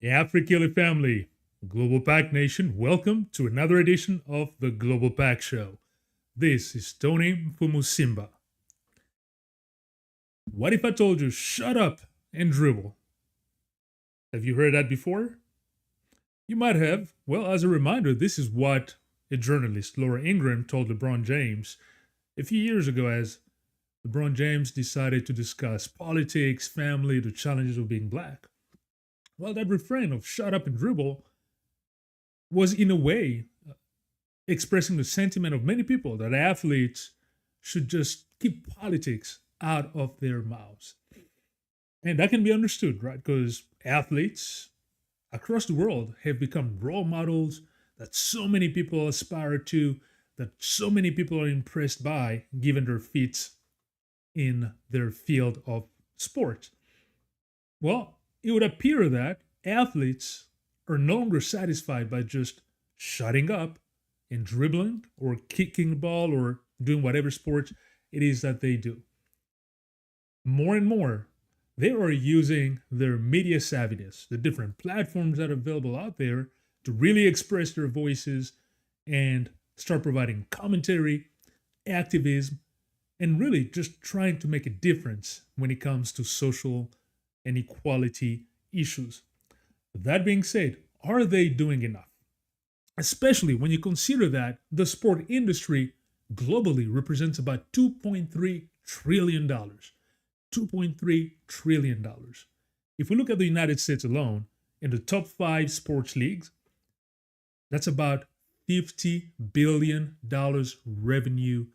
AfriKili family, Global PAC Nation, welcome to another edition of the Global PAC Show. This is Tony Fumusimba. What if I told you shut up and dribble? Have you heard that before? You might have. Well, as a reminder, this is what a journalist, Laura Ingraham, told LeBron James a few years ago as LeBron James decided to discuss politics, family, the challenges of being black. Well, that refrain of shut up and dribble was, in a way, expressing the sentiment of many people that athletes should just keep politics out of their mouths. And that can be understood, right? Because athletes across the world have become role models that so many people aspire to, that so many people are impressed by, given their feats in their field of sport. Well, it would appear that athletes are no longer satisfied by just shutting up and dribbling or kicking the ball or doing whatever sport it is that they do. More and more, they are using their media savviness, the different platforms that are available out there, to really express their voices and start providing commentary, activism, and really just trying to make a difference when it comes to social and equality issues. That being said, are they doing enough? Especially when you consider that the sport industry globally represents about $2.3 trillion. $2.3 trillion. If we look at the United States alone, in the top five sports leagues, that's about $50 billion revenue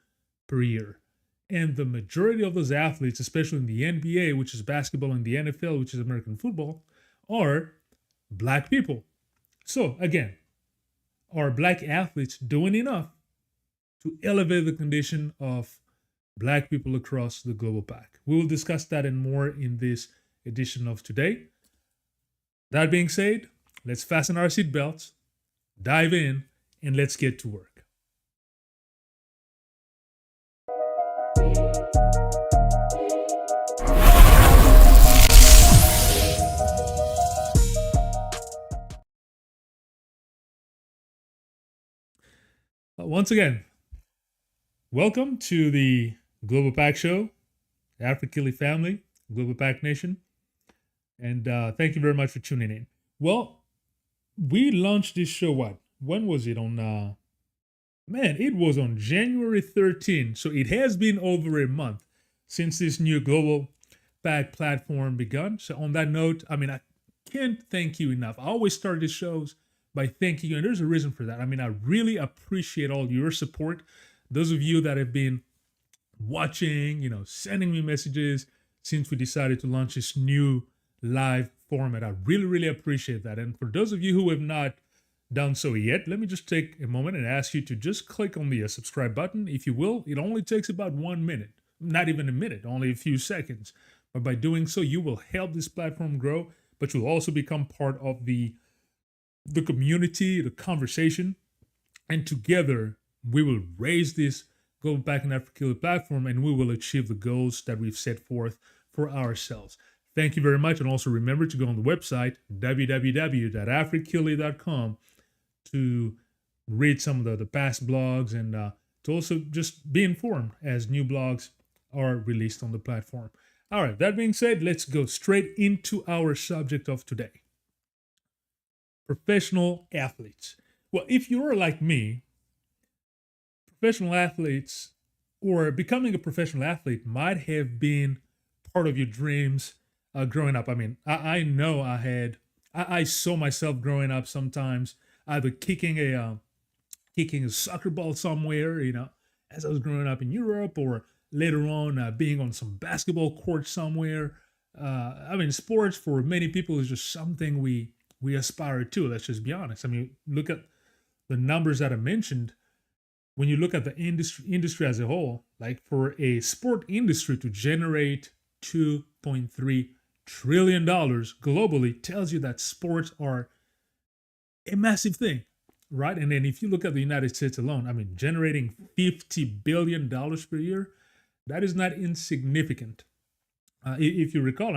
per year. And the majority of those athletes, especially in the NBA, which is basketball, and the NFL, which is American football, are black people. So, again, are black athletes doing enough to elevate the condition of black people across the global PAC? We will discuss that and more in this edition of today. That being said, let's fasten our seatbelts, dive in, and let's get to work. Once again, welcome to the Global PAC Show, AfriKili family, Global PAC Nation, and thank you very much for tuning in. Well, we launched this show, when was it on, it was on January 13th, so it has been over a month since this new Global PAC platform begun. So on that note, I can't thank you enough. I always start these shows by thanking you, and there's a reason for that. I really appreciate all your support. Those of you that have been watching, sending me messages since we decided to launch this new live format. I really, really appreciate that. And for those of you who have not done so yet, let me just take a moment and ask you to just click on the subscribe button. If you will, it only takes about 1 minute, not even a minute, only a few seconds. But by doing so, you will help this platform grow, but you'll also become part of the community, the conversation, and together we will raise this Global PAC and AfriKili platform, and we will achieve the goals that we've set forth for ourselves. Thank you very much, and also remember to go on the website www.afrikili.com to read some of the past blogs and to also just be informed as new blogs are released on the platform. All right, that being said, let's go straight into our subject of today. Professional athletes. Well, if you're like me, professional athletes or becoming a professional athlete might have been part of your dreams growing up. I know I saw myself growing up sometimes either kicking a soccer ball somewhere, as I was growing up in Europe, or later on being on some basketball court somewhere. Sports for many people is just something we aspire to. Let's just be honest. Look at the numbers that I mentioned. When you look at the industry as a whole, like for a sport industry to generate $2.3 trillion globally, tells you that sports are a massive thing, right? And then if you look at the United States alone, generating $50 billion per year, that is not insignificant. If you recall,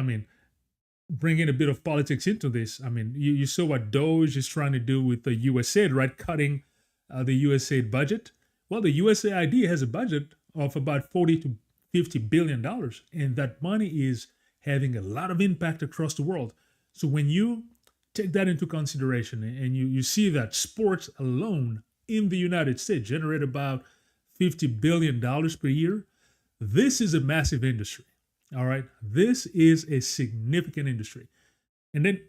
bringing a bit of politics into this. I mean, you saw what Doge is trying to do with the USAID, right? Cutting the USAID budget. Well, the USAID has a budget of about 40 to 50 billion dollars, and that money is having a lot of impact across the world. So when you take that into consideration and you see that sports alone in the United States generate about $50 billion per year, this is a massive industry. All right. This is a significant industry. And then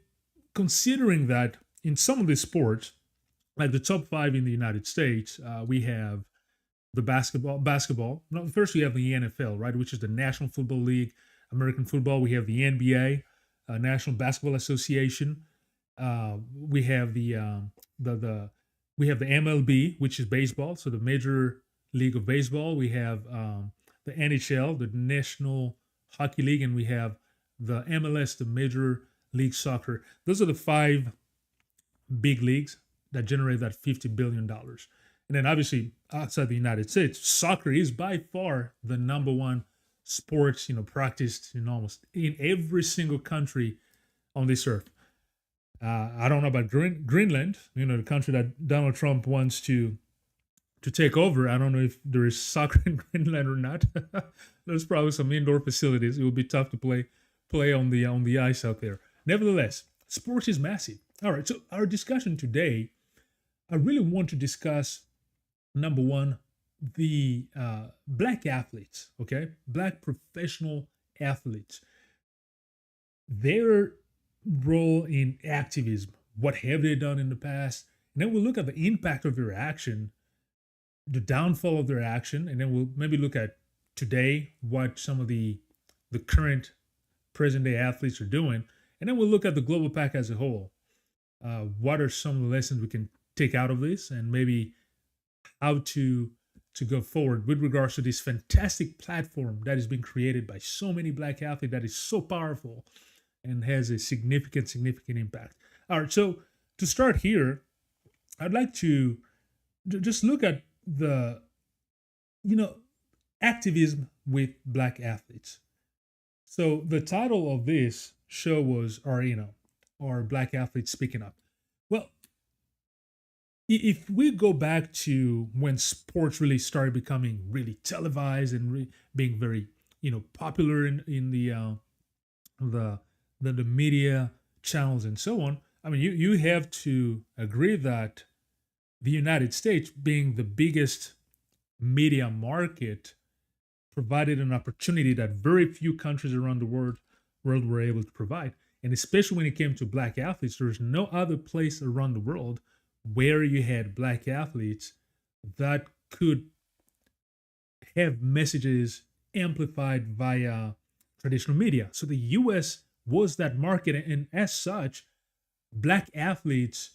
considering that in some of the sports, like the top five in the United States, we have the basketball. No, first we have the NFL, right, which is the National Football League. American football, we have the NBA, National Basketball Association. We have the we have the MLB, which is baseball, so the Major League of Baseball. We have the NHL, the National Hockey League, and we have the MLS, the Major League Soccer. Those are the five big leagues that generate that $50 billion. And then obviously outside the United States, soccer is by far the number one sports, practiced in almost in every single country on this earth. I don't know about Greenland, the country that Donald Trump wants to take over. I don't know if there is soccer in Greenland or not. There's probably some indoor facilities. It would be tough to play on the ice out there. Nevertheless, sports is massive. All right, so our discussion today, I really want to discuss number one, the black athletes. Okay, black professional athletes. Their role in activism. What have they done in the past? And then we'll look at the impact of their action, the downfall of their action, and then we'll maybe look at today what some of the current present day athletes are doing, and then we'll look at the Global PAC as a whole. What are some of the lessons we can take out of this, and maybe how to go forward with regards to this fantastic platform that has been created by so many black athletes that is so powerful and has a significant impact. All right, so to start here, I'd like to just look at the activism with black athletes. So the title of this show was are black athletes speaking up? Well, if we go back to when sports really started becoming really televised and being very popular in the media channels and so on, I mean you have to agree that the United States, being the biggest media market, provided an opportunity that very few countries around the world were able to provide. And especially when it came to black athletes, there's no other place around the world where you had black athletes that could have messages amplified via traditional media. So the US was that market, and as such, black athletes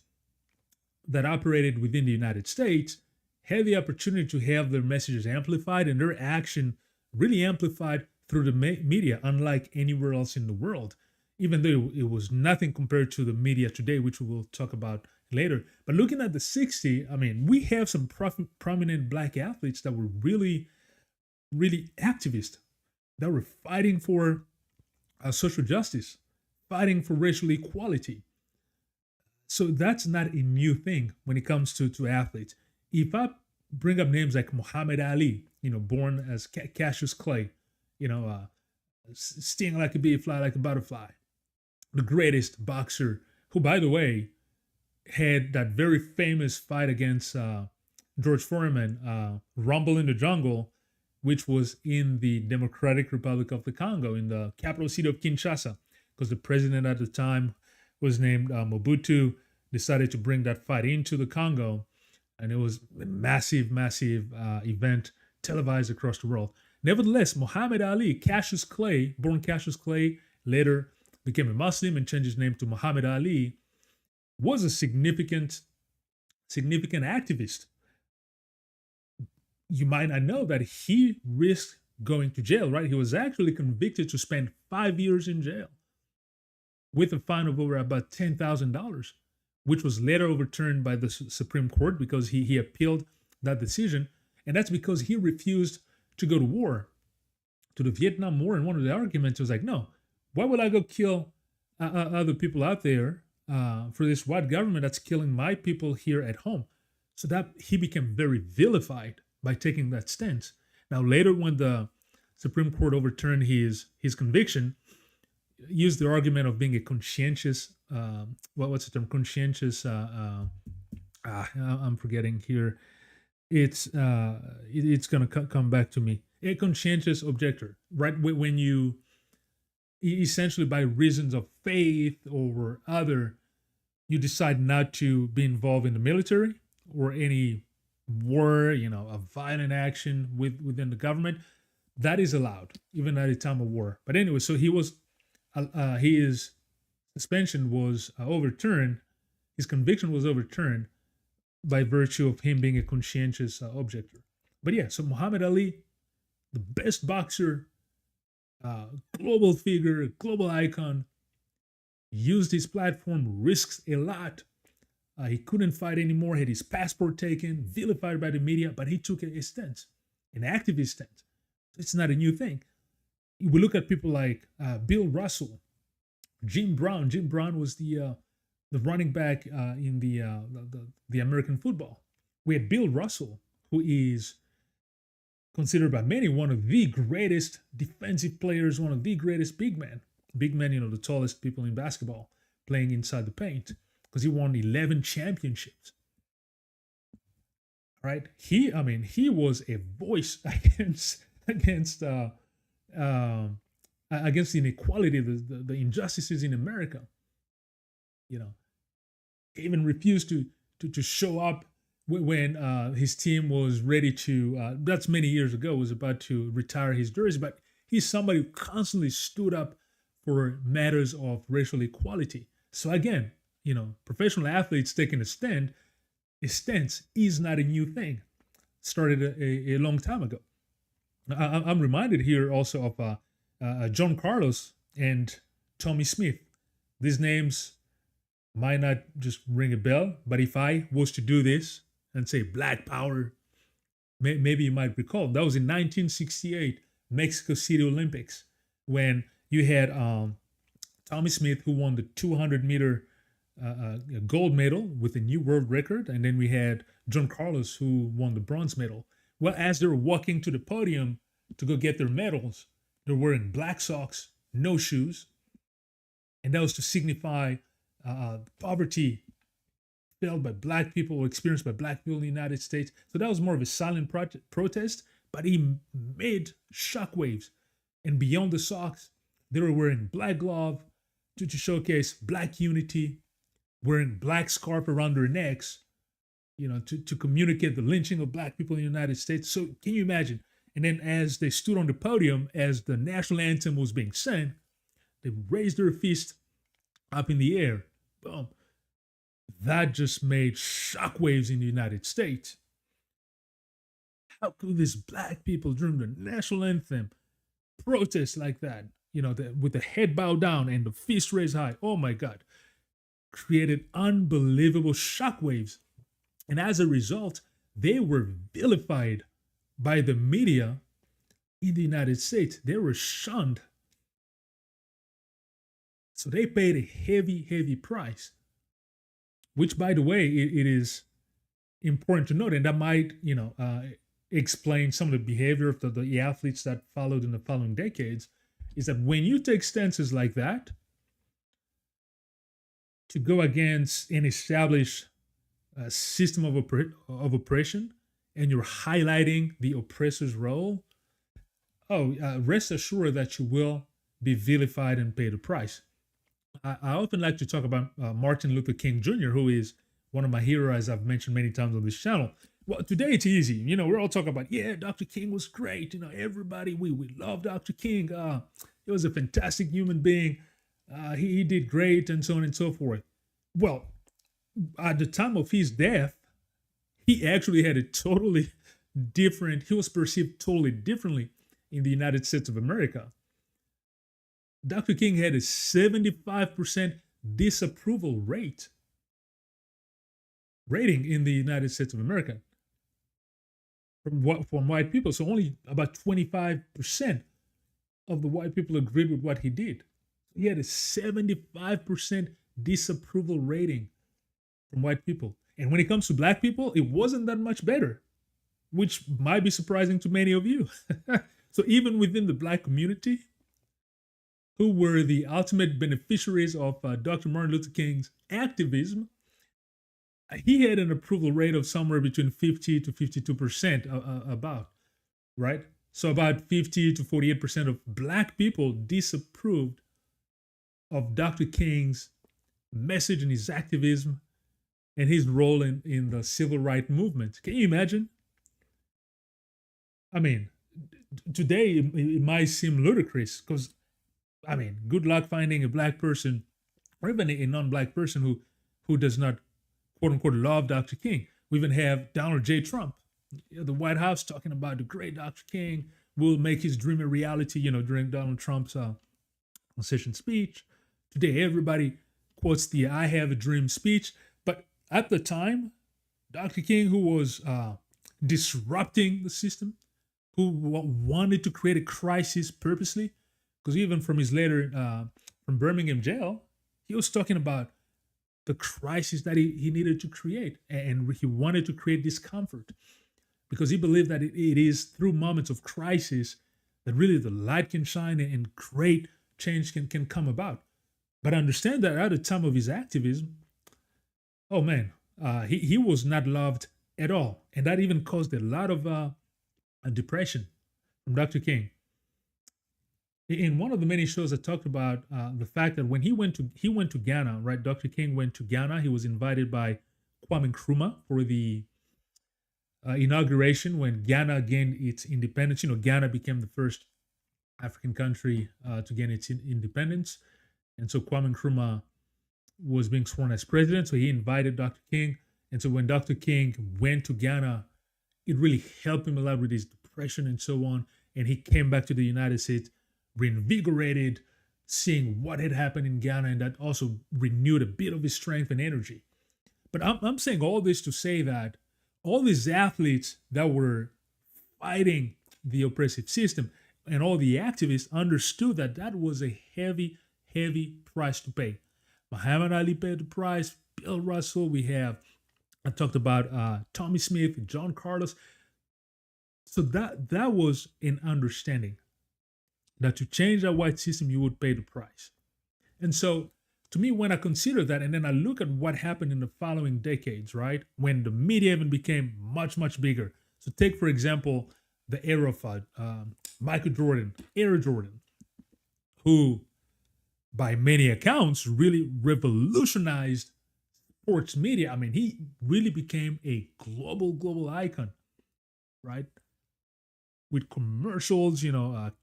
that operated within the United States had the opportunity to have their messages amplified and their action really amplified through the media, unlike anywhere else in the world, even though it was nothing compared to the media today, which we will talk about later. But looking at the 60s, I mean, we have some prominent black athletes that were really, really activist, that were fighting for social justice, fighting for racial equality. So that's not a new thing when it comes to athletes. If I bring up names like Muhammad Ali, born as Cassius Clay, sting like a bee, fly like a butterfly, the greatest boxer, who, by the way, had that very famous fight against George Foreman, Rumble in the Jungle, which was in the Democratic Republic of the Congo, in the capital city of Kinshasa, because the president at the time was named Mobutu, decided to bring that fight into the Congo, and it was a massive event televised across the world. Nevertheless, Muhammad Ali, Cassius Clay, born Cassius Clay, later became a Muslim and changed his name to Muhammad Ali, was a significant activist. You might not know that he risked going to jail, right? He was actually convicted to spend 5 years in jail with a fine of over about $10,000, which was later overturned by the Supreme Court because he appealed that decision. And that's because he refused to go to war, to the Vietnam War. And one of the arguments was like, no, why would I go kill other people out there for this white government that's killing my people here at home. So that he became very vilified by taking that stance. Now, later, when the Supreme Court overturned his conviction, used the argument of being a conscientious, what's the term? Conscientious. I'm forgetting here. It's gonna come back to me. A conscientious objector, right? When you essentially by reasons of faith or other, you decide not to be involved in the military or any war, a violent action within the government, that is allowed even at a time of war. But anyway, so his suspension was overturned. His conviction was overturned by virtue of him being a conscientious objector. But yeah, so Muhammad Ali, the best boxer, global figure, global icon, used his platform, risks a lot. He couldn't fight anymore, had his passport taken, vilified by the media, but he took a stance, an activist stance. It's not a new thing. We look at people like Bill Russell, Jim Brown. Jim Brown was the running back in the American football. We had Bill Russell, who is considered by many one of the greatest defensive players, one of the greatest big men. Big men, the tallest people in basketball, playing inside the paint, because he won 11 championships. Right? He was a voice against the inequality, the injustices in America. He even refused to show up when his team was ready to. That's many years ago. Was about to retire his jersey, but he's somebody who constantly stood up for matters of racial equality. So again, professional athletes taking a stance is not a new thing. Started a long time ago. I'm reminded here also of John Carlos and Tommy Smith. These names might not just ring a bell, but if I was to do this and say Black Power, maybe you might recall. That was in 1968 Mexico City Olympics, when you had Tommy Smith, who won the 200-meter gold medal with a new world record, and then we had John Carlos, who won the bronze medal. Well, as they were walking to the podium to go get their medals, they're wearing black socks, no shoes, and that was to signify poverty felt by black people or experienced by black people in the United States. So that was more of a silent protest, but he made shockwaves. And beyond the socks, they were wearing black glove to showcase black unity, wearing black scarf around their necks, to communicate the lynching of black people in the United States. So can you imagine? And then as they stood on the podium, as the national anthem was being sung, they raised their fist up in the air. Boom. That just made shockwaves in the United States. How could these black people during the national anthem protest like that? With the head bowed down and the fist raised high. Oh my God. Created unbelievable shockwaves. And as a result, they were vilified by the media in the United States. They were shunned. So they paid a heavy, heavy price, which, by the way, it is important to note, and that might, explain some of the behavior of the athletes that followed in the following decades, is that when you take stances like that to go against an established system of oppression, and you're highlighting the oppressor's role, rest assured that you will be vilified and pay the price. I often like to talk about Martin Luther King Jr., who is one of my heroes, as I've mentioned many times on this channel. Well, today it's easy. We're all talking about, Dr. King was great. Everybody, we love Dr. King. He was a fantastic human being. He did great, and so on and so forth. Well, at the time of his death, he actually had a totally different, he was perceived totally differently in the United States of America. Dr. King had a 75% disapproval rating in the United States of America from white people. So only about 25% of the white people agreed with what he did. He had a 75% disapproval rating from white people. And when it comes to black people, it wasn't that much better, which might be surprising to many of you. So even within the black community, who were the ultimate beneficiaries of Dr. Martin Luther King's activism, he had an approval rate of somewhere between 50 to 52% about, right? So about 50 to 48% of black people disapproved of Dr. King's message and his activism and his role in the civil rights movement. Can you imagine? I mean, today it might seem ludicrous because, I mean, good luck finding a black person or even a non-black person who does not, quote unquote, love Dr. King. We even have Donald J. Trump, the White House, talking about the great Dr. King will make his dream a reality, during Donald Trump's concession speech. Today, everybody quotes the I Have a Dream speech. But at the time, Dr. King, who was disrupting the system, who wanted to create a crisis purposely, because even from his letter from Birmingham jail, he was talking about the crisis that he needed to create. And he wanted to create discomfort because he believed that it is through moments of crisis that really the light can shine and great change can come about. But understand that at the time of his activism, oh man, he was not loved at all. And that even caused a lot of depression from Dr. King. In one of the many shows, I talked about the fact that when he went to Ghana, right? Dr. King went to Ghana. He was invited by Kwame Nkrumah for the inauguration when Ghana gained its independence. Ghana became the first African country to gain its independence, and so Kwame Nkrumah was being sworn as president. So he invited Dr. King, and so when Dr. King went to Ghana, it really helped him a lot with his depression and so on. And he came back to the United States reinvigorated, seeing what had happened in Ghana, and that also renewed a bit of his strength and energy. But I'm saying all this to say that all these athletes that were fighting the oppressive system and all the activists understood that that was a heavy, heavy price to pay. Muhammad Ali paid the price, Bill Russell, I talked about Tommy Smith, John Carlos. So that was an understanding that to change that white system, you would pay the price. And so to me, when I consider that, and then I look at what happened in the following decades, right? When the media even became much, much bigger. So take, for example, the era of Michael Jordan, Air Jordan, who by many accounts really revolutionized sports media. I mean, he really became a global icon, right? With commercials,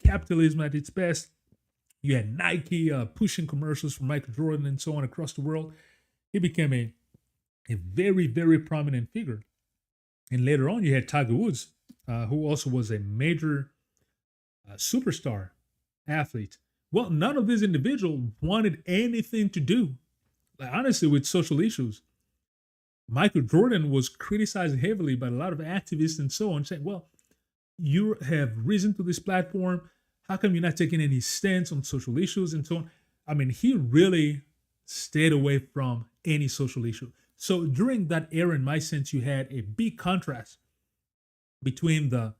capitalism at its best. You had Nike pushing commercials for Michael Jordan and so on across the world. He became a very, very prominent figure. And later on, you had Tiger Woods, who also was a major superstar athlete. Well, none of these individuals wanted anything to do, honestly, with social issues. Michael Jordan was criticized heavily by a lot of activists and so on, saying, well, you have risen to this platform. How come you're not taking any stance on social issues and so on? I mean, he really stayed away from any social issue. So during that era, in my sense, you had a big contrast between the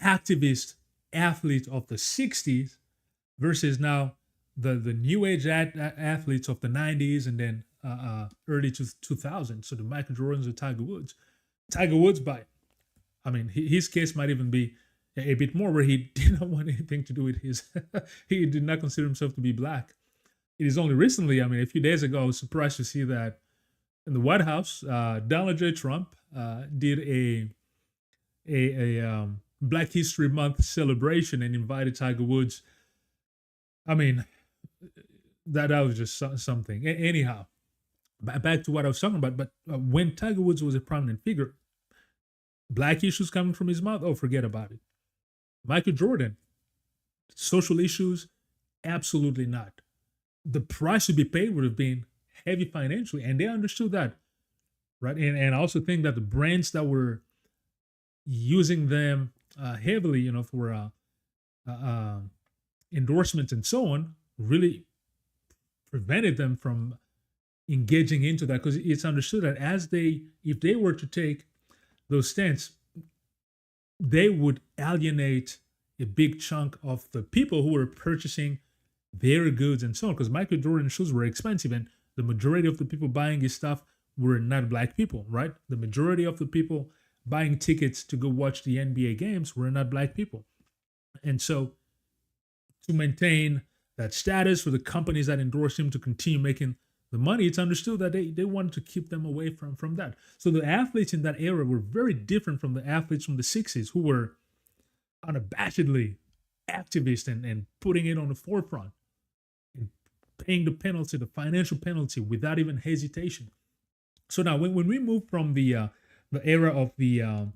activist athlete of the 60s versus now the new age athletes of the 90s and then early 2000s. So the Michael Jordans or Tiger Woods. Tiger Woods, his case might even be a bit more where he did not want anything to do with he did not consider himself to be black. It is only recently, a few days ago, I was surprised to see that in the White House, Donald J. Trump did a Black History Month celebration and invited Tiger Woods. That was just something. Anyhow, back to what I was talking about. But when Tiger Woods was a prominent figure, black issues coming from his mouth, oh, forget about it. Michael Jordan, social issues, absolutely not. The price to be paid would have been heavy financially, and they understood that, right? And I also think that the brands that were using them heavily, for endorsements and so on, really prevented them from engaging into that, because it's understood that if they were to take those stance, they would alienate a big chunk of the people who were purchasing their goods and so on. Because Michael Jordan shoes were expensive, and the majority of the people buying his stuff were not black people, right? The majority of the people buying tickets to go watch the NBA games were not black people. And so, to maintain that status for the companies that endorse him to continue making the money, it's understood that they wanted to keep them away from that. So the athletes in that era were very different from the athletes from the 60s, who were unabashedly activist and putting it on the forefront and paying the penalty, the financial penalty, without even hesitation. So now when we move from the era of the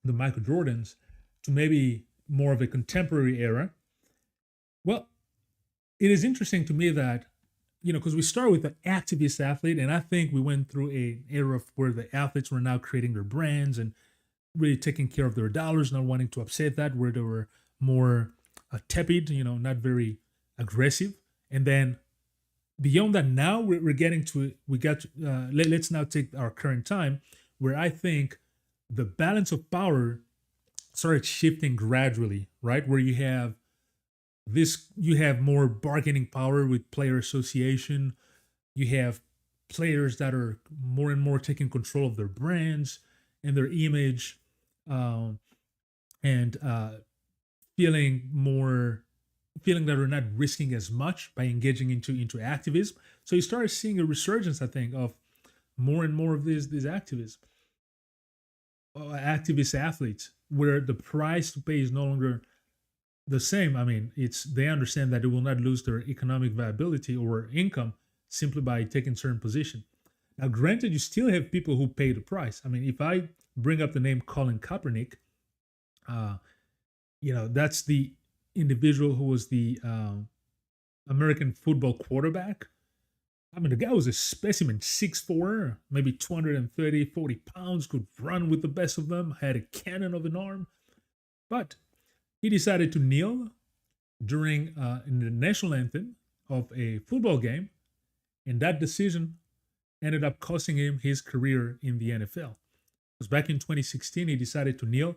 Michael Jordans to maybe more of a contemporary era, well, it is interesting to me that, because we start with the activist athlete, and I think we went through an era where the athletes were now creating their brands and really taking care of their dollars, not wanting to upset that, where they were more tepid, not very aggressive. And then beyond that, now we're getting to, let's now take our current time, where I think the balance of power started shifting gradually, right? Where you have more bargaining power with player association. You have players that are more and more taking control of their brands and their image, and feeling that they're not risking as much by engaging into activism. So you start seeing a resurgence, I think, of more and more of these activists, activist athletes, where the price to pay is no longer the same. I mean, they understand that they will not lose their economic viability or income simply by taking certain position. Now, granted, you still have people who pay the price. I mean, if I bring up the name Colinkaepernick, that's the individual who was the American football quarterback. I mean, the guy was a specimen, 6'4", maybe 230, 40 pounds, could run with the best of them, had a cannon of an arm. But he decided to kneel during in the national anthem of a football game, and that decision ended up costing him his career in the NFL. Because back in 2016, he decided to kneel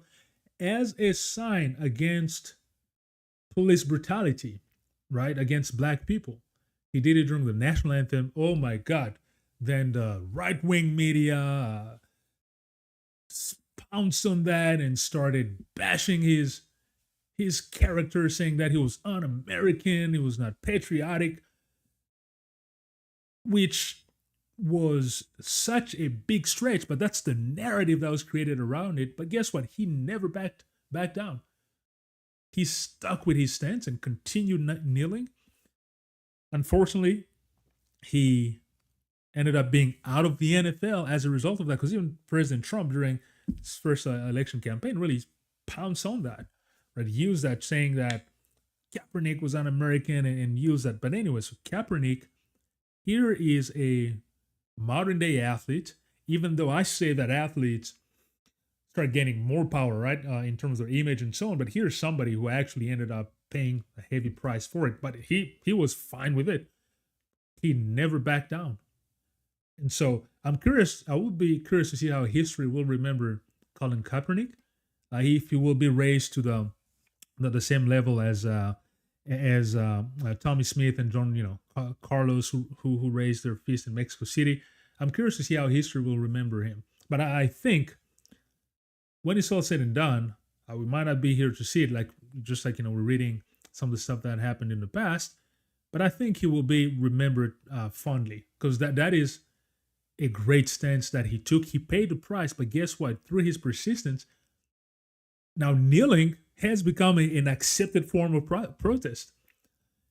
as a sign against police brutality, right, against black people. He did it during the national anthem. Oh my God. Then the right-wing media pounced on that and started bashing his character, saying that he was un-American, he was not patriotic, which was such a big stretch, but that's the narrative that was created around it. But guess what? He never backed down. He stuck with his stance and continued kneeling. Unfortunately, he ended up being out of the NFL as a result of that, because even President Trump, during his first election campaign, really pounced on that, right? Used that, saying that Kaepernick was un-American, and used that. But anyway, so Kaepernick here is a modern day athlete, even though I say that athletes start gaining more power, right, in terms of their image and so on. But here's somebody who actually ended up paying a heavy price for it, but he was fine with it. He never backed down. And so I would be curious to see how history will remember Colin Kaepernick, if he will be raised to the same level as Tommy Smith and John, Carlos, who raised their fist in Mexico City. I'm curious to see how history will remember him. But I think when it's all said and done, we might not be here to see it, just like we're reading some of the stuff that happened in the past, but I think he will be remembered fondly, because that is a great stance that he took. He paid the price, but guess what? Through his persistence, now kneeling has become an accepted form of protest.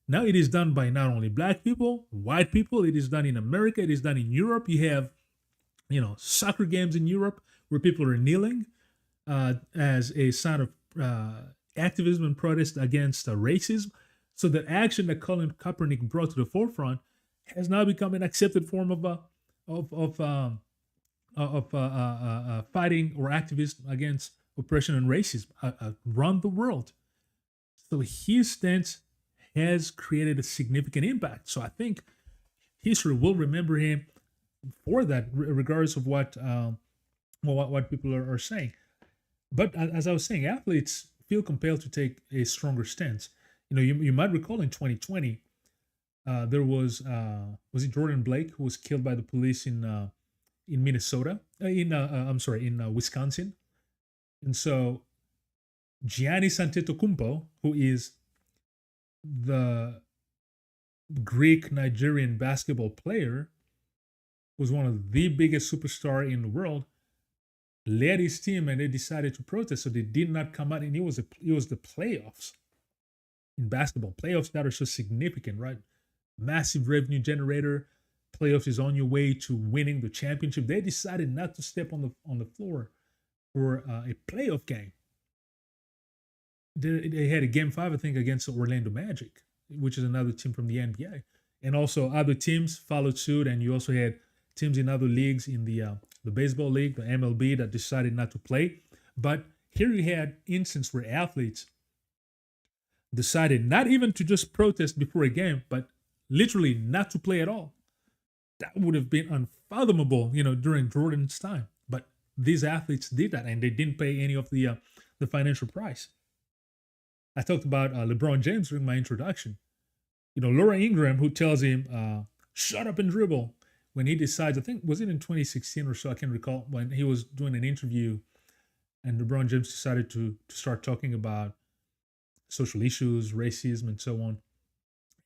Now it is done by not only black people, white people. It is done in America. It is done in Europe. You have, soccer games in Europe where people are kneeling as a sign of activism and protest against racism. So the action that Colin Kaepernick brought to the forefront has now become an accepted form of fighting or activism against oppression and racism around the world. So his stance has created a significant impact. So I think history will remember him for that, regardless of what people are saying. But as I was saying, athletes feel compelled to take a stronger stance. You might recall in 2020, there was it Jordan Blake who was killed by the police in Minnesota, I'm sorry, in Wisconsin. And so Giannis Antetokounmpo, who is the Greek Nigerian basketball player, was one of the biggest superstar in the world, led his team and they decided to protest. So they did not come out, and it was the playoffs in basketball. Playoffs that are so significant, right? Massive revenue generator. Playoffs is on your way to winning the championship. They decided not to step on the floor for a playoff game. They had a game 5, I think, against the Orlando Magic, which is another team from the NBA, and also other teams followed suit. And you also had teams in other leagues, in the baseball league, the MLB, that decided not to play. But here you had instance where athletes decided not even to just protest before a game, but literally not to play at all. That would have been unfathomable, during Jordan's time. But these athletes did that, and they didn't pay any of the financial price. I talked about LeBron James during my introduction. Laura Ingraham, who tells him, shut up and dribble, when he decides, I think, was it in 2016 or so, I can't recall, when he was doing an interview and LeBron James decided to start talking about social issues, racism, and so on.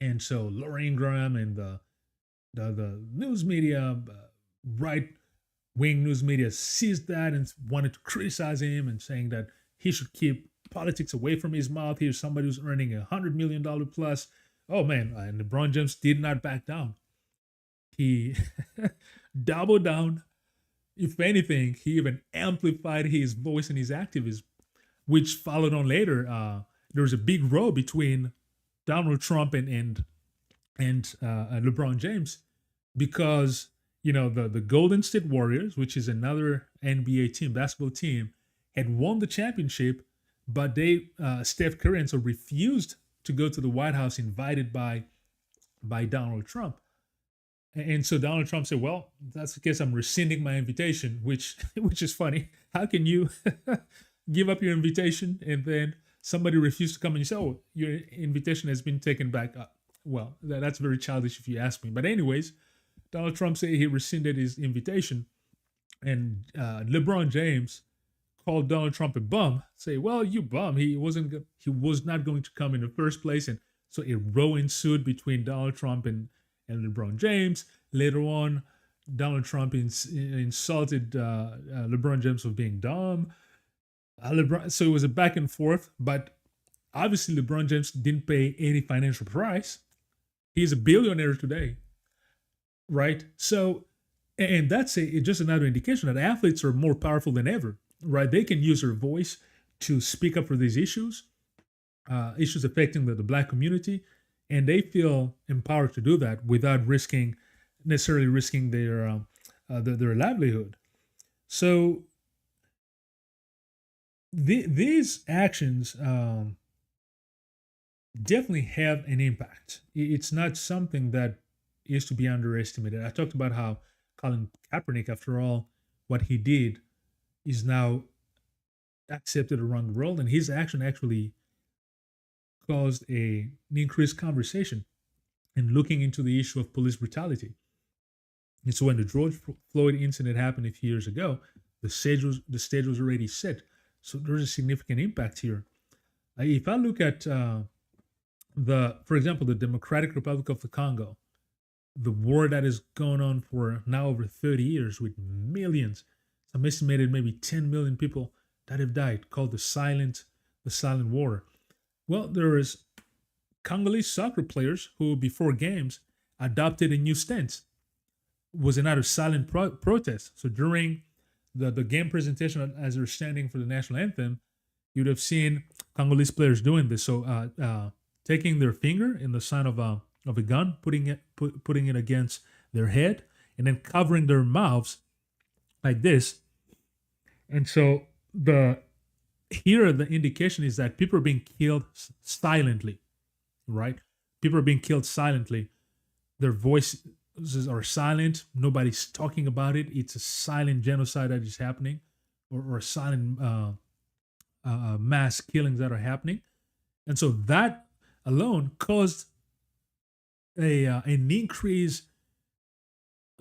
And so Laura Ingraham and the news media, right-wing news media, seized that and wanted to criticize him and saying that he should keep politics away from his mouth. Here's somebody who's earning $100 million plus. Oh man, and LeBron James did not back down. He doubled down. If anything, he even amplified his voice and his activism, which followed on later. There was a big row between Donald Trump and LeBron James, because the Golden State Warriors, which is another NBA team, basketball team, had won the championship, but they Steph Curry and so refused to go to the White House, invited by Donald Trump. And so Donald Trump said, well, that's the case, I'm rescinding my invitation, which is funny. How can you give up your invitation and then somebody refused to come and you say, oh, your invitation has been taken back? Well, that's very childish if you ask me. But anyways, Donald Trump said he rescinded his invitation. And LeBron James called Donald Trump a bum, say, well, you bum. He was not going to come in the first place. And so a row ensued between Donald Trump and LeBron James. Later on, Donald Trump insulted LeBron James for being dumb. So it was a back and forth, but obviously LeBron James didn't pay any financial price. He's a billionaire today, right? So, and that's just another indication that athletes are more powerful than ever, right? They can use their voice to speak up for these issues affecting the Black community, and they feel empowered to do that without necessarily risking their livelihood. So these actions definitely have an impact. It's not something that is to be underestimated. I talked about how Colin Kaepernick, after all, what he did is now accepted around the world, and his action actually caused an increased conversation and looking into the issue of police brutality. And so when the George Floyd incident happened a few years ago, the stage was already set. So there's a significant impact here. If I look at for example, the Democratic Republic of the Congo, the war that has gone on for now over 30 years with millions, some estimated maybe 10 million people that have died, called the silent war. Well, there is Congolese soccer players who, before games, adopted a new stance. Was another silent protest. So during the game presentation, as they're standing for the national anthem, you'd have seen Congolese players doing this. So taking their finger in the sign of a gun, putting it against their head, and then covering their mouths like this. And so the indication is that people are being killed silently, right? People are being killed silently. Their voices are silent. Nobody's talking about it. It's a silent genocide that is happening, or silent mass killings that are happening. And so that alone caused an increase.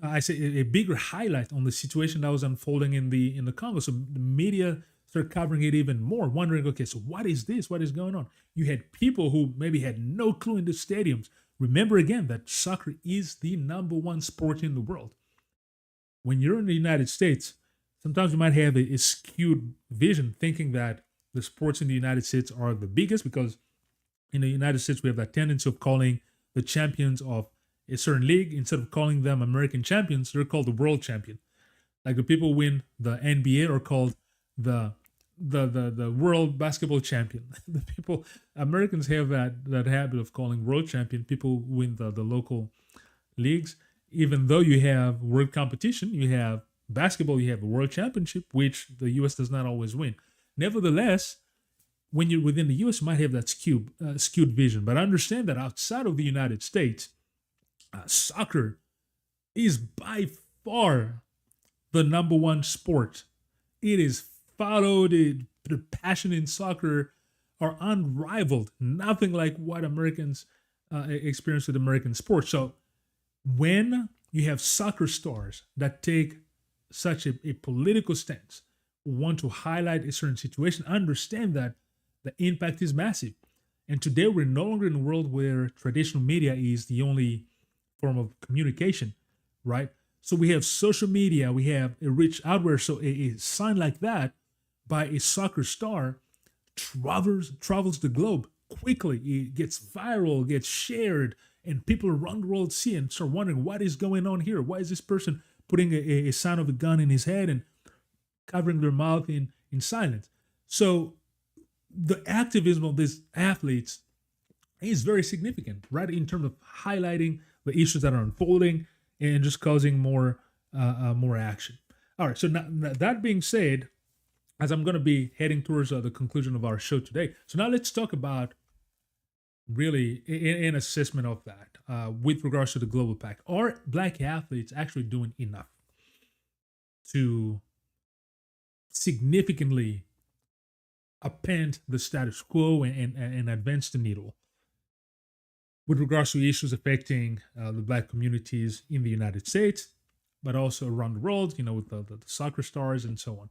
I say a bigger highlight on the situation that was unfolding in the Congo. So the media started covering it even more, wondering, okay, so what is this? What is going on? You had people who maybe had no clue in the stadiums. Remember again that soccer is the #1 sport in the world. When you're in the United States, sometimes you might have a skewed vision, thinking that the sports in the United States are the biggest, because in the United States we have that tendency of calling the champions of a certain league, instead of calling them American champions, they're called the world champion. Like the people who win the NBA are called the world basketball champion. The people, Americans have that habit of calling world champion people who win the local leagues. Even though you have world competition, you have basketball, you have a world championship, which the US does not always win. Nevertheless, when you're within the US, you might have that skewed vision. But understand that outside of the United States, soccer is by far the #1 sport. It is followed. The passion in soccer are unrivaled. Nothing like what Americans experience with American sports. So when you have soccer stars that take such a political stance, want to highlight a certain situation, understand that the impact is massive. And today we're no longer in a world where traditional media is the only form of communication, right? So we have social media, we have a rich outward. So a sign like that by a soccer star travels the globe quickly. It gets viral, gets shared, and people around the world see and start wondering what is going on here. Why is this person putting a sign of a gun in his head and covering their mouth in silence? So the activism of these athletes is very significant, right? In terms of highlighting the issues that are unfolding and just causing more action. All right. So now, that being said, as I'm going to be heading towards the conclusion of our show today, so now let's talk about really an assessment of that with regards to the Global PAC. Are Black athletes actually doing enough to significantly upend the status quo and advance the needle with regards to issues affecting the Black communities in the United States, but also around the world, with the soccer stars and so on?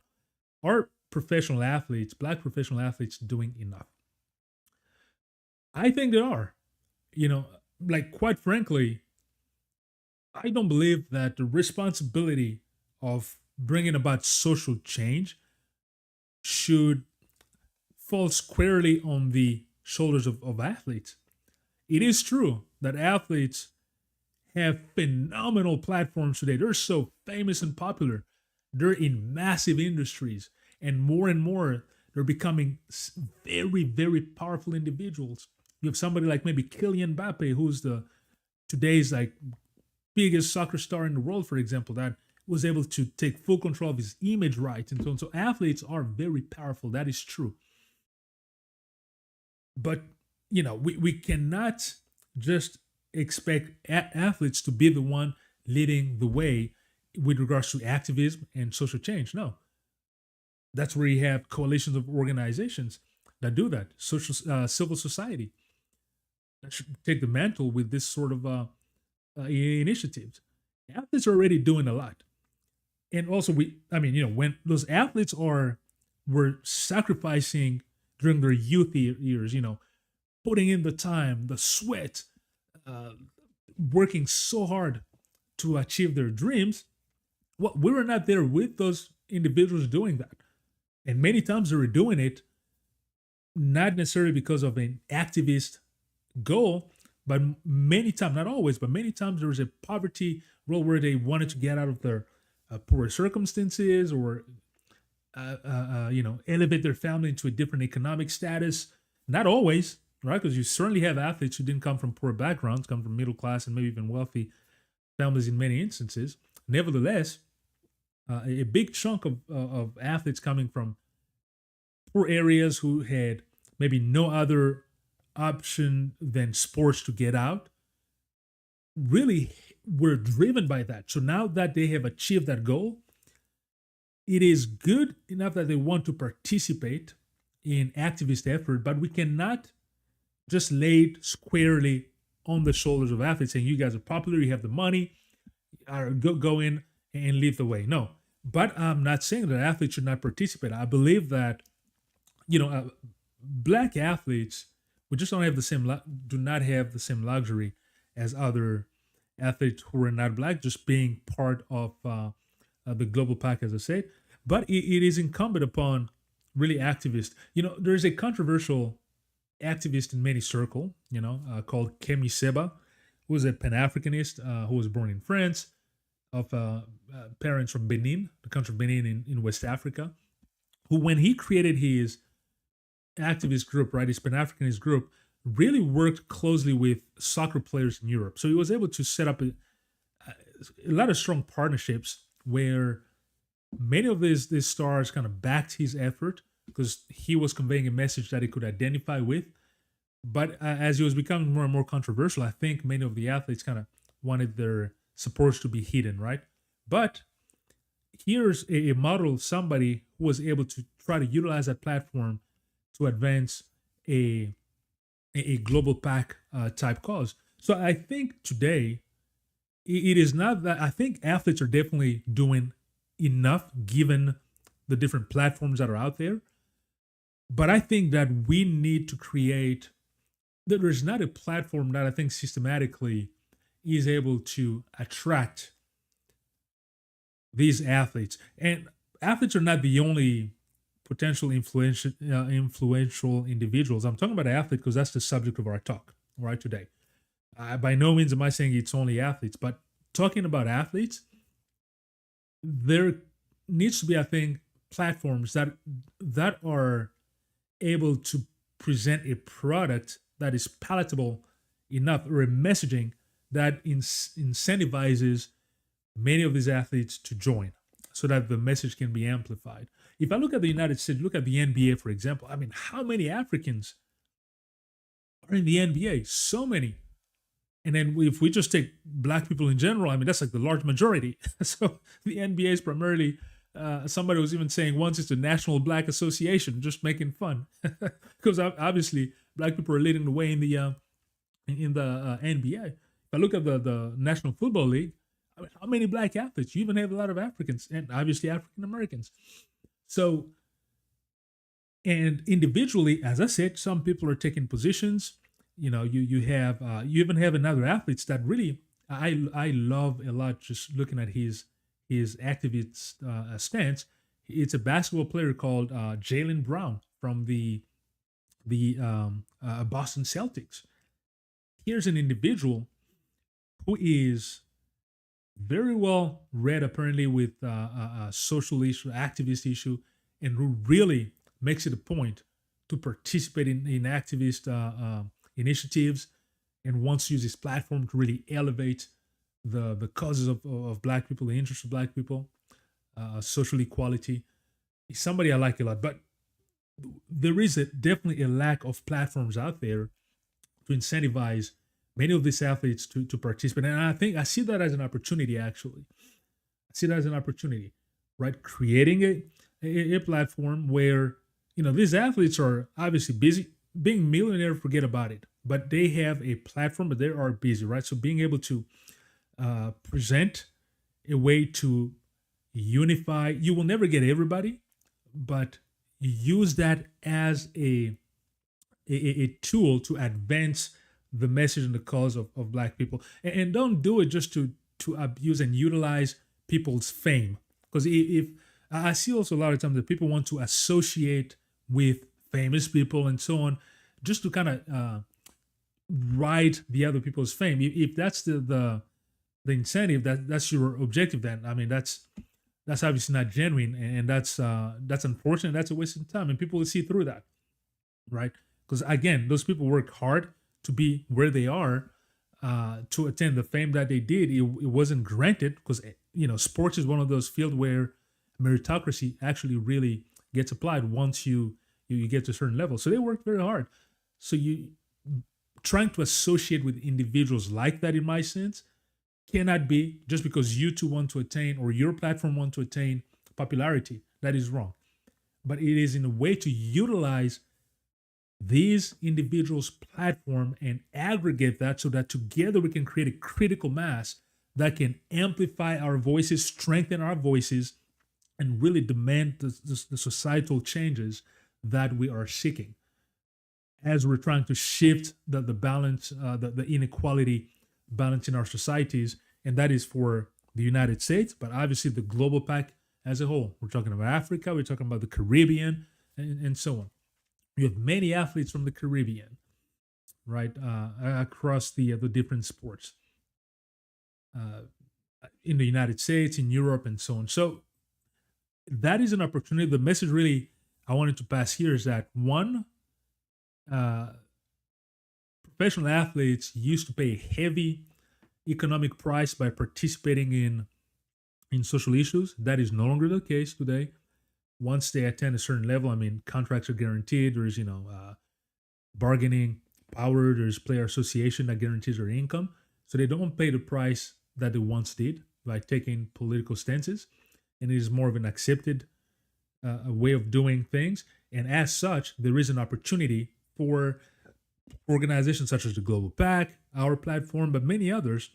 Are professional athletes, Black professional athletes, doing enough? I think they are. Quite frankly, I don't believe that the responsibility of bringing about social change should fall squarely on the shoulders of athletes. It is true that athletes have phenomenal platforms today. They're so famous and popular. They're in massive industries, and more they're becoming very, very powerful individuals. You have somebody like maybe Kylian Mbappe, who's today's biggest soccer star in the world, for example, that was able to take full control of his image rights and so on. So athletes are very powerful. That is true. But we cannot just expect athletes to be the one leading the way with regards to activism and social change. No, that's where you have coalitions of organizations that do that. Civil society that should take the mantle with this sort of initiatives. Athletes are already doing a lot, and also when those athletes were sacrificing during their youth years, putting in the time, the sweat, working so hard to achieve their dreams. Well, we were not there with those individuals doing that. And many times they were doing it not necessarily because of an activist goal, but many times, not always, but many times there was a poverty role where they wanted to get out of their poor circumstances or, elevate their family into a different economic status. Not always, right? Because you certainly have athletes who didn't come from poor backgrounds, come from middle class and maybe even wealthy families in many instances. Nevertheless, a big chunk of athletes coming from poor areas who had maybe no other option than sports to get out really were driven by that. So now that they have achieved that goal, it is good enough that they want to participate in activist effort, but we cannot just lay it squarely on the shoulders of athletes saying, you guys are popular, you have the money, go in and lead the way. No, but I'm not saying that athletes should not participate. I believe that, black athletes, we just don't have the same, do not have the same luxury as other athletes who are not black, just being part of the Global PAC, as I said. But it is incumbent upon really activists. There's a controversial activist in many circles, called Kemi Seba, who is a Pan-Africanist who was born in France, of parents from Benin, the country of Benin in West Africa, who, when he created his activist group, right, his Pan-Africanist group, really worked closely with soccer players in Europe. So he was able to set up a lot of strong partnerships where many of these stars kind of backed his effort because he was conveying a message that he could identify with. But as he was becoming more and more controversial, I think many of the athletes kind of wanted their supports to be hidden, right? But here's a model of somebody who was able to try to utilize that platform to advance a global PAC type cause. So I think today it is not that, I think athletes are definitely doing enough given the different platforms that are out there. But I think that we need to create, that there's not a platform that I think systematically is able to attract these athletes. And athletes are not the only potential influential individuals. I'm talking about athletes because that's the subject of our talk right today. By no means am I saying it's only athletes, but talking about athletes, there needs to be, I think, platforms that are able to present a product that is palatable enough, or a messaging that incentivizes many of these athletes to join so that the message can be amplified. If I look at the United States, look at the NBA, for example, I mean, how many Africans are in the NBA? So many. And then if we just take black people in general, I mean, that's like the large majority. So the NBA is primarily, somebody was even saying once it's the National Black Association, just making fun. Because obviously black people are leading the way in the NBA. If I look at the National Football League, I mean, how many black athletes? You even have a lot of Africans and obviously African Americans. So, and individually, as I said, some people are taking positions. You even have another athletes that really I love a lot. Just looking at his activist stance, it's a basketball player called Jaylen Brown from the Boston Celtics. Here's an individual who is very well read, apparently, with a social issue, activist issue, and who really makes it a point to participate in activist initiatives and wants to use his platform to really elevate the causes of black people, the interests of black people, social equality. He's somebody I like a lot, but there is definitely a lack of platforms out there to incentivize many of these athletes to participate. And I think I see that as an opportunity, actually. I see that as an opportunity, right? Creating a platform where, these athletes are obviously busy. Being millionaire, forget about it. But they have a platform, but they are busy, right? So being able to present a way to unify, you will never get everybody, but use that as a tool to advance the message and the cause of black people. And don't do it just to abuse and utilize people's fame. Because if I see also a lot of times that people want to associate with famous people and so on, just to kind of ride the other people's fame. If that's the incentive, that's your objective, then I mean that's obviously not genuine, and that's unfortunate. That's a waste of time, and people will see through that, right? Because again, those people work hard to be where they are, to attain the fame that they did. It wasn't granted because sports is one of those fields where meritocracy actually really gets applied once you get to a certain level. So they worked very hard. So trying to associate with individuals like that, in my sense, cannot be just because you two want to attain or your platform want to attain popularity. That is wrong. But it is in a way to utilize these individuals' platform and aggregate that so that together we can create a critical mass that can amplify our voices, strengthen our voices, and really demand the societal changes that we are seeking as we're trying to shift the balance, the inequality balance in our societies. And that is for the United States, but obviously the global PAC as a whole. We're talking about Africa, we're talking about the Caribbean, and so on. We have many athletes from the Caribbean, right, across the different sports in the United States, in Europe, and so on. So that is an opportunity. The message really I wanted to pass here is that one, professional athletes used to pay a heavy economic price by participating in social issues. That is no longer the case today. Once they attain a certain level, I mean, contracts are guaranteed. There's, bargaining power. There's player association that guarantees their income. So they don't pay the price that they once did by taking political stances. And it is more of an accepted a way of doing things. And as such, there is an opportunity for organizations such as the Global PAC, our platform, but many others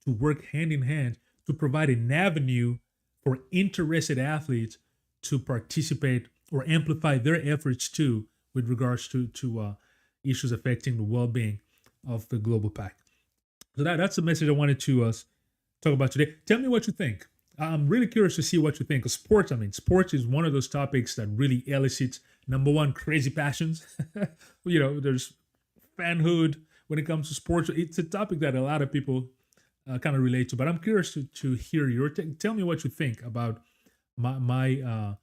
to work hand in hand to provide an avenue for interested athletes to participate or amplify their efforts too with regards to issues affecting the well-being of the Global PAC. So that's the message I wanted to talk about today. Tell me what you think. I'm really curious to see what you think of sports. I mean, sports is one of those topics that really elicits, number one, crazy passions. There's fanhood when it comes to sports. It's a topic that a lot of people kind of relate to, but I'm curious to hear your tell me what you think about my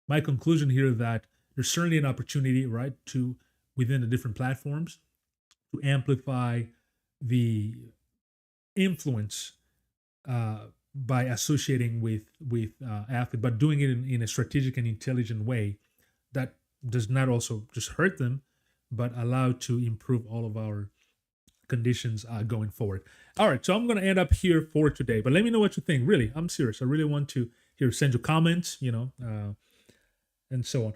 conclusion here, that there's certainly an opportunity, right, to within the different platforms to amplify the influence by associating with athletes, but doing it in a strategic and intelligent way that does not also just hurt them, but allow to improve all of our conditions going forward. All right, so I'm going to end up here for today, but let me know what you think. Really, I'm serious. I really want to send you comments, and so on.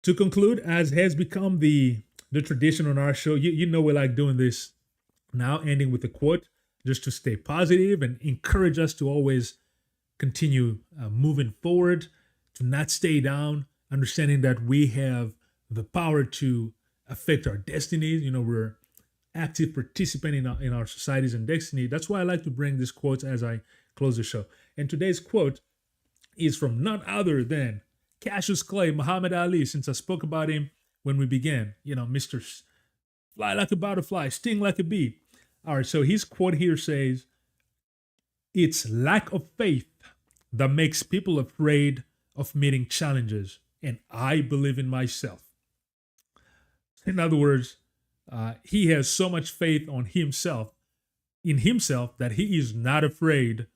To conclude, as has become the tradition on our show, you know we like doing this now, ending with a quote, just to stay positive and encourage us to always continue moving forward, to not stay down, understanding that we have the power to affect our destinies. We're active participant in our societies and destiny. That's why I like to bring these quotes as I close the show. And today's quote is from none other than Cassius Clay, Muhammad Ali, since I spoke about him when we began. Mr. Fly like a butterfly, sting like a bee. All right, so his quote here says, "It's lack of faith that makes people afraid of meeting challenges, and I believe in myself." In other words, he has so much faith in himself, that he is not afraid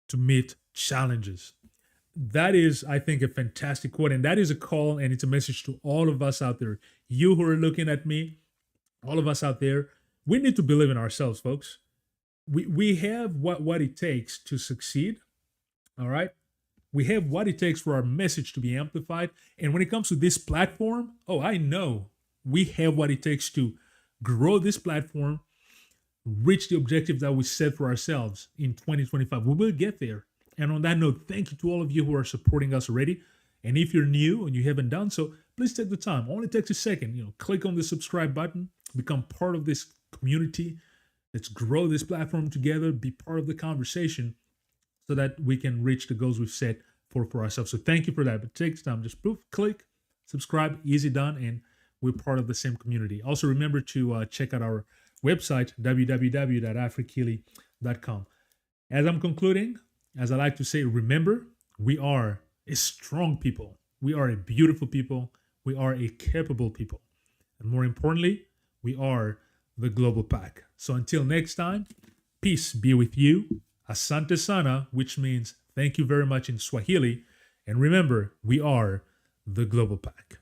to meet challenges. That is, I think, a fantastic quote, and that is a call, and it's a message to all of us out there. You who are looking at me, all of us out there, we need to believe in ourselves, folks. We have what it takes to succeed, all right? We have what it takes for our message to be amplified. And when it comes to this platform, I know we have what it takes to grow this platform, reach the objective that we set for ourselves in 2025. We will get there. And on that note, thank you to all of you who are supporting us already. And if you're new and you haven't done so, please take the time. Only takes a second. Click on the subscribe button, become part of this community. Let's grow this platform together, be part of the conversation so that we can reach the goals we've set for ourselves. So thank you for that. But it takes time. Just click, subscribe, easy done, and we're part of the same community. Also, remember to check out our website, www.afrikili.com. As I'm concluding, as I like to say, remember, we are a strong people. We are a beautiful people. We are a capable people. And more importantly, we are the Global PAC. So until next time, peace be with you. Asante sana, which means thank you very much in Swahili. And remember, we are the Global PAC.